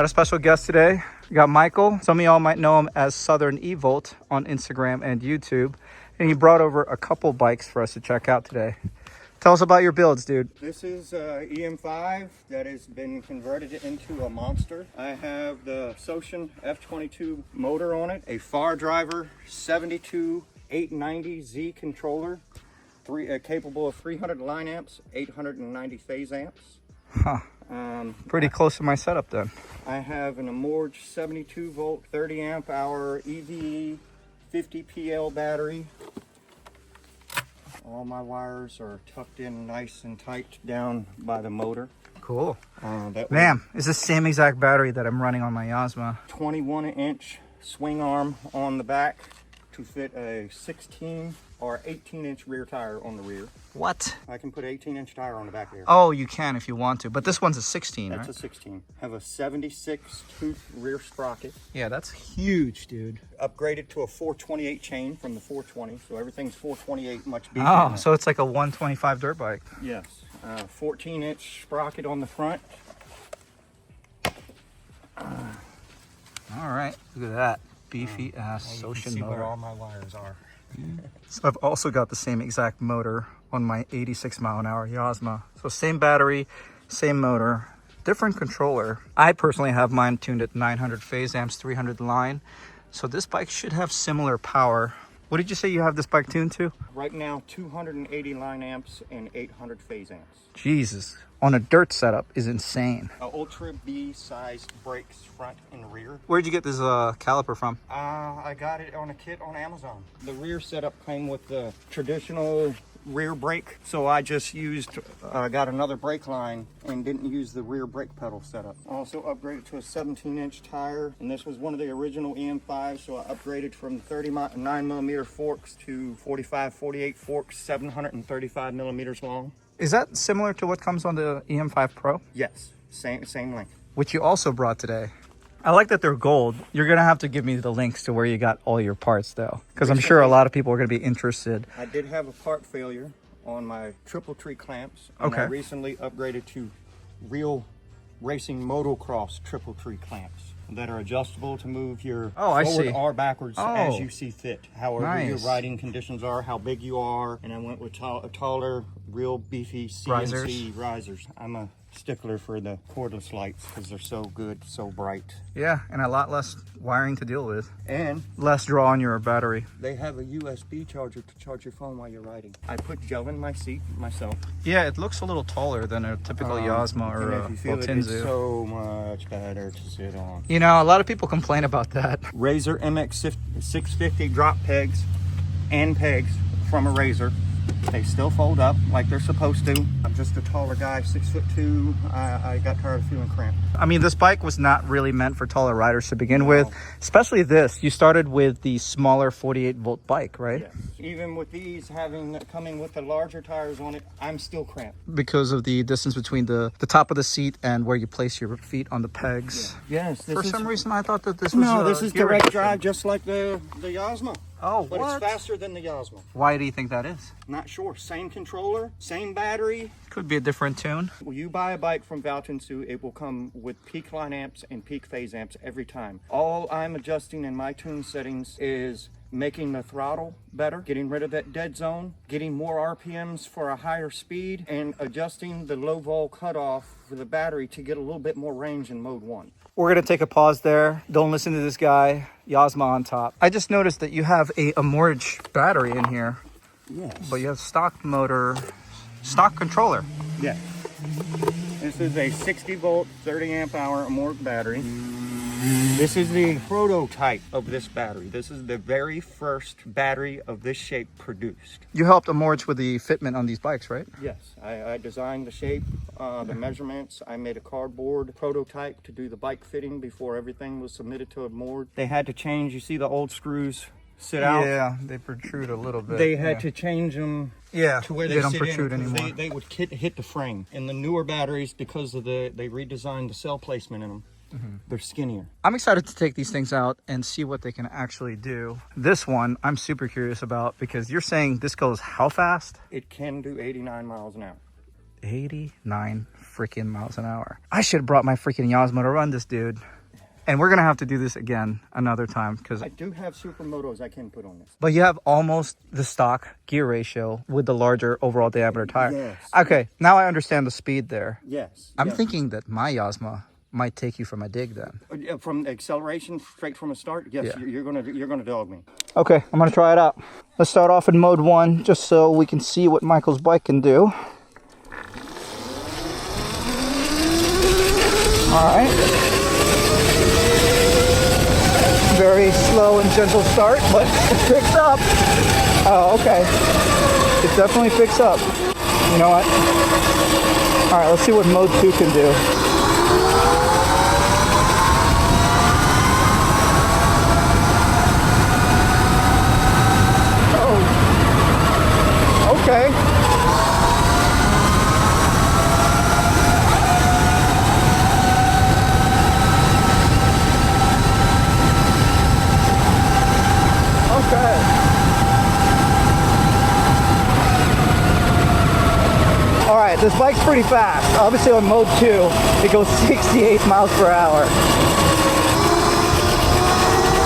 Got a special guest today. We got Michael. Some of y'all might know him as Southern Evolt on Instagram and YouTube. And he brought over a couple bikes for us to check out today. Tell us about your builds, dude. This is EM-5 that has been converted into a monster. I have the Socian F22 motor on it, a Far Driver 72 890Z controller, capable of 300 line amps, 890 phase amps. Huh. Pretty close to my setup then. I have an Amorge 72 volt 30 amp hour EVE 50 PL battery. All my wires are tucked in nice and tight down by the motor. Cool. Man, it's the same exact battery that I'm running on my Yozma. 21-inch swing arm on the back to fit a 16 or 18-inch rear tire on the rear. What? I can put an 18-inch tire on the back here. Oh, you can if you want to, but this one's a 16, That's right? a 16. Have a 76-tooth rear sprocket. Yeah, that's huge, dude. Upgraded to a 428 chain from the 420, so everything's 428 much beefier. Oh, so it's like a 125 dirt bike. Yes. 14-inch sprocket on the front. All right, look at that. Beefy ass Socian motor. Where all my wires are. So I've also got the same exact motor on my 86 mile an hour Yozma. So same battery, same motor, different controller. I personally have mine tuned at 900 phase amps, 300 line. So this bike should have similar power. What did you say you have this bike tuned to? Right now, 280 line amps and 800 phase amps. Jesus, on a dirt setup is insane. Ultra B sized brakes front and rear. Where'd you get this caliper from? I got it on a kit on Amazon. The rear setup came with the traditional rear brake, so I just got another brake line and didn't use the rear brake pedal setup. Also upgraded to a 17-inch tire, and this was one of the original EM-5, so I upgraded from 39mm forks to 45-48 forks, 735 millimeters long. Is that similar to what comes on the EM-5 Pro? Yes, same length. Which you also brought today. I like that they're gold. You're going to have to give me the links to where you got all your parts, though, because I'm sure a lot of people are going to be interested. I did have a part failure on my triple tree clamps, and I recently upgraded to real racing motocross triple tree clamps that are adjustable to move your forward or backwards as you see fit. However your riding conditions are, how big you are, and I went with taller, real beefy CNC risers. I'm a stickler for the cordless lights because they're so good, so bright. Yeah, and a lot less wiring to deal with. And less draw on your battery. They have a USB charger to charge your phone while you're riding. I put gel in my seat myself. Yeah, it looks a little taller than a typical Yozma or a Valtinsu. It's so much better to sit on. You know, a lot of people complain about that. Razor MX 650 drop pegs and pegs from a Razor. They still fold up like they're supposed to. I'm just a taller guy, 6'2". I got tired of feeling cramped. I mean, this bike was not really meant for taller riders to begin with, especially this. You started with the smaller 48 volt bike, right? Yes. Even with these coming with the larger tires on it, I'm still cramped. Because of the distance between the top of the seat and where you place your feet on the pegs. Yeah. Yes. For some reason, I thought that this was this is direct drive, just like the Yozma. Oh, but it's faster than the Yozma. Why do you think that is? Not sure. Same controller, same battery. Could be a different tune. When you buy a bike from Valtinsu, it will come with peak line amps and peak phase amps every time. All I'm adjusting in my tune settings is making the throttle better, getting rid of that dead zone, getting more RPMs for a higher speed, and adjusting the low vol cutoff for the battery to get a little bit more range in mode 1. We're going to take a pause there. Don't listen to this guy. Yozma on top. I just noticed that you have a Amorge battery in here. Yes. But you have stock motor, stock controller. Yeah. This is a 60 volt, 30 amp hour Amorge battery. This is the prototype of this battery. This is the very first battery of this shape produced. You helped Amorge with the fitment on these bikes, right? Yes, I designed the shape, the measurements. I made a cardboard prototype to do the bike fitting before everything was submitted to Amorge. They had to change, you see the old screws sit out? Yeah, they protrude a little bit. They had to change them to where they don't protrude anymore. They would hit the frame. And the newer batteries, because of they redesigned the cell placement in them, they're skinnier. I'm excited to take these things out and see what they can actually do. This one I'm super curious about because you're saying this goes how fast? It can do 89 miles an hour. 89 freaking miles an hour. I should have brought my freaking Yozma to run this, dude. And we're gonna have to do this again another time because I do have supermotos I can put on this. But you have almost the stock gear ratio with the larger overall diameter tire. Yes. Okay, now I understand the speed there. Yes. I'm thinking that my Yozma might take you from a dig then. From acceleration straight from a start, yes, Yeah. you're gonna dog me. Okay, I'm gonna try it out. Let's start off in mode 1 just so we can see what Michael's bike can do. All right. Very slow and gentle start, but it picks up. Oh, okay. It definitely picks up. You know what? All right, let's see what mode 2 can do. Oh. Okay. Alright, this bike's pretty fast. Obviously on mode 2, it goes 68 miles per hour.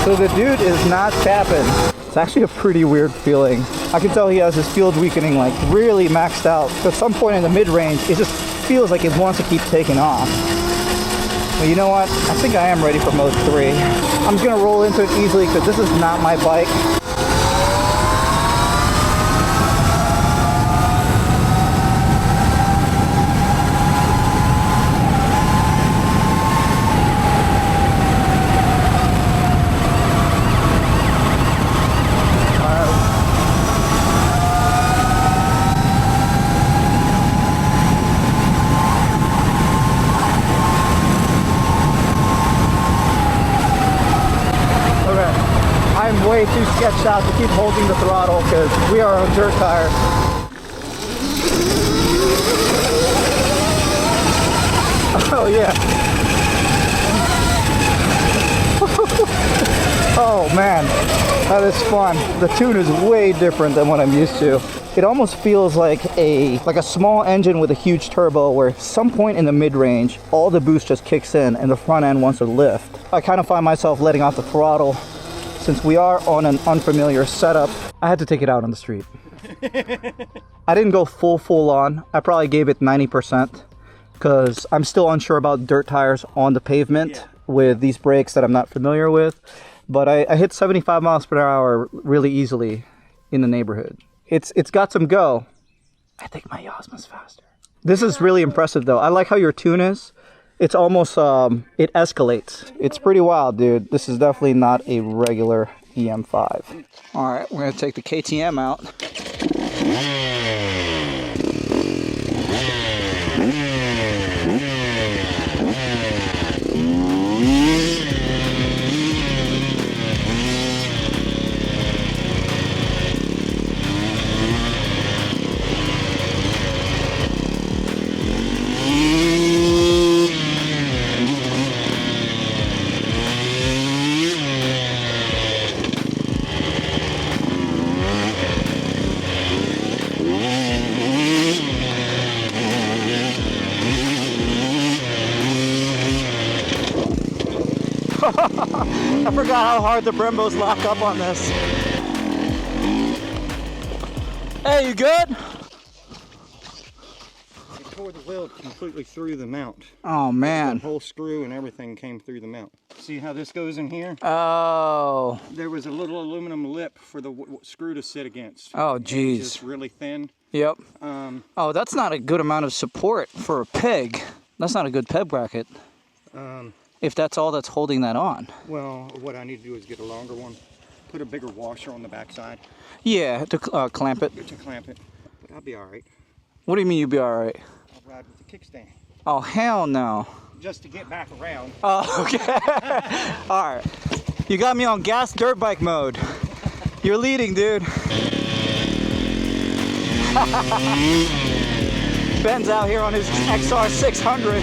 So the dude is not tapping. It's actually a pretty weird feeling. I can tell he has his field weakening like really maxed out. At some point in the mid-range, it just feels like it wants to keep taking off. But you know what? I think I am ready for mode 3. I'm just gonna roll into it easily because this is not my bike. I'm way too sketched out to keep holding the throttle because we are on dirt tires. Oh yeah. Oh man, that is fun. The tune is way different than what I'm used to. It almost feels like a small engine with a huge turbo where at some point in the mid-range, all the boost just kicks in and the front end wants to lift. I kind of find myself letting off the throttle. Since we are on an unfamiliar setup, I had to take it out on the street. I didn't go full on. I probably gave it 90% because I'm still unsure about dirt tires on the pavement with these brakes that I'm not familiar with. But I hit 75 miles per hour really easily in the neighborhood. It's got some go. I think my Yozma's faster. This is really impressive though. I like how your tune is. It's almost, it escalates. It's pretty wild, dude. This is definitely not a regular EM-5. All right, we're gonna take the KTM out. I forgot how hard the Brembos lock up on this. Hey, you good? It tore the wheel completely through the mount. Oh man. The whole screw and everything came through the mount. See how this goes in here? Oh. There was a little aluminum lip for the screw to sit against. Oh geez. Just really thin. Yep. Oh, that's not a good amount of support for a peg. That's not a good peg bracket. If that's all that's holding that on. Well, what I need to do is get a longer one. Put a bigger washer on the backside. Yeah, to clamp it. To clamp it. But I'll be all right. What do you mean you'll be all right? I'll ride with the kickstand. Oh, hell no. Just to get back around. Oh, okay. All right. You got me on gas dirt bike mode. You're leading, dude. Ben's out here on his XR 600.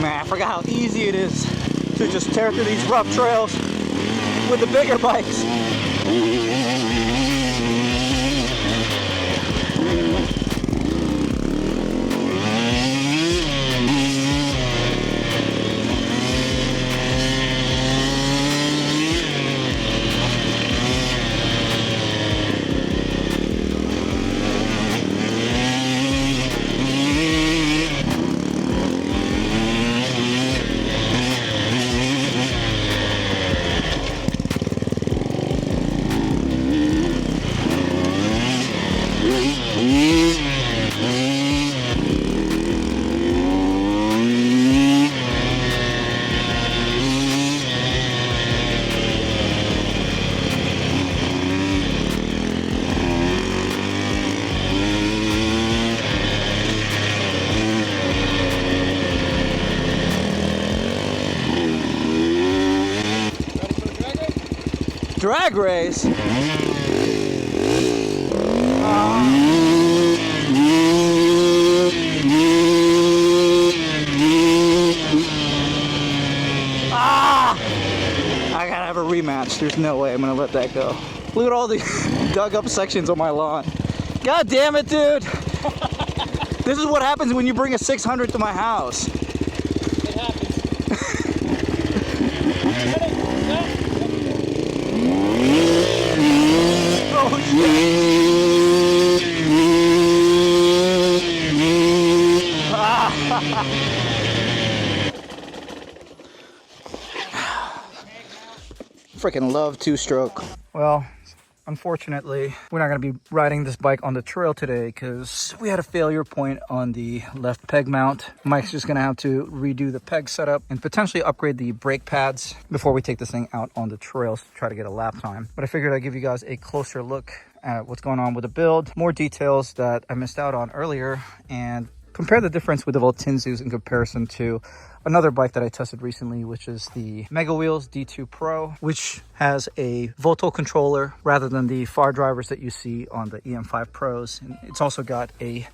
Man, I forgot how easy it is to just tear through these rough trails with the bigger bikes. Drag race? I gotta have a rematch. There's no way I'm gonna let that go. Look at all the dug up sections on my lawn. God damn it, dude. This is what happens when you bring a 600 to my house. It happens. Oh shit. Freaking love two-stroke. Well, unfortunately, we're not going to be riding this bike on the trail today because we had a failure point on the left peg mount. Mike's just going to have to redo the peg setup and potentially upgrade the brake pads before we take this thing out on the trails to try to get a lap time. But I figured I'd give you guys a closer look at what's going on with the build, more details that I missed out on earlier, and compare the difference with the Valtinsus in comparison to another bike that I tested recently, which is the Mega Wheels D2 Pro, which has a Volto controller rather than the far drivers that you see on the EM-5 Pros. And it's also got a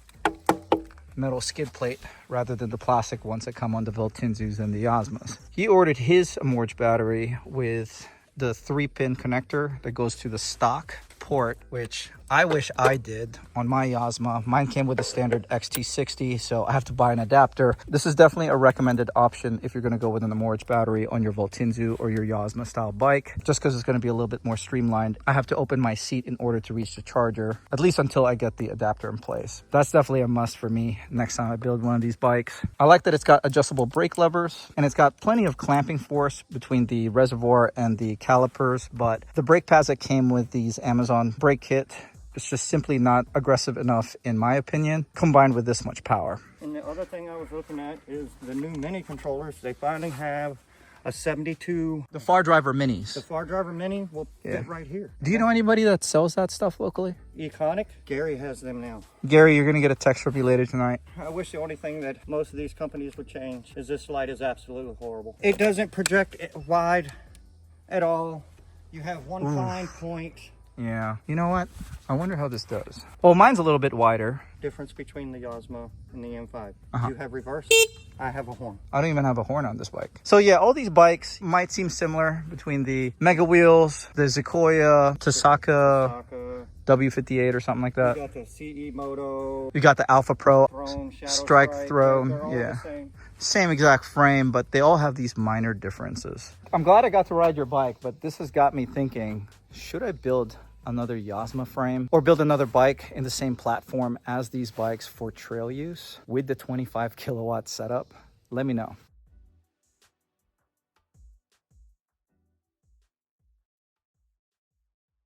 metal skid plate rather than the plastic ones that come on the Valtinsus and the Yozmas. He ordered his Amorge battery with the 3-pin connector that goes to the stock port, which I wish I did on my Yozma. Mine came with the standard XT60, so I have to buy an adapter. This is definitely a recommended option if you're going to go with an Amorge battery on your Valtinsu or your Yozma style bike, just because it's going to be a little bit more streamlined. I have to open my seat in order to reach the charger, at least until I get the adapter in place. That's definitely a must for me next time I build one of these bikes. I like that it's got adjustable brake levers, and it's got plenty of clamping force between the reservoir and the calipers, but the brake pads that came with these Amazon brake kit, it's just simply not aggressive enough, in my opinion, combined with this much power. And the other thing I was looking at is the new mini controllers. They finally have a 72. The far driver minis. The far driver mini will fit right here. Do you know anybody that sells that stuff locally? Econic. Gary has them now. Gary, you're going to get a text from me later tonight. I wish the only thing that most of these companies would change is this light is absolutely horrible. It doesn't project wide at all. You have one fine point. Yeah. You know what? I wonder how this does. Well, mine's a little bit wider. Difference between the Yozma and the M5. You have reverse. I have a horn. I don't even have a horn on this bike. So yeah, all these bikes might seem similar between the Mega Wheels, the Sequoia, Tasaka, W58 or something like that. You got the CE Moto. You got the Alpha Pro, Throne, Strike Throne. They're all Yeah. the same. Same exact frame, but they all have these minor differences. I'm glad I got to ride your bike, but this has got me thinking, should I build another Yozma frame or build another bike in the same platform as these bikes for trail use with the 25 kilowatt setup? Let me know.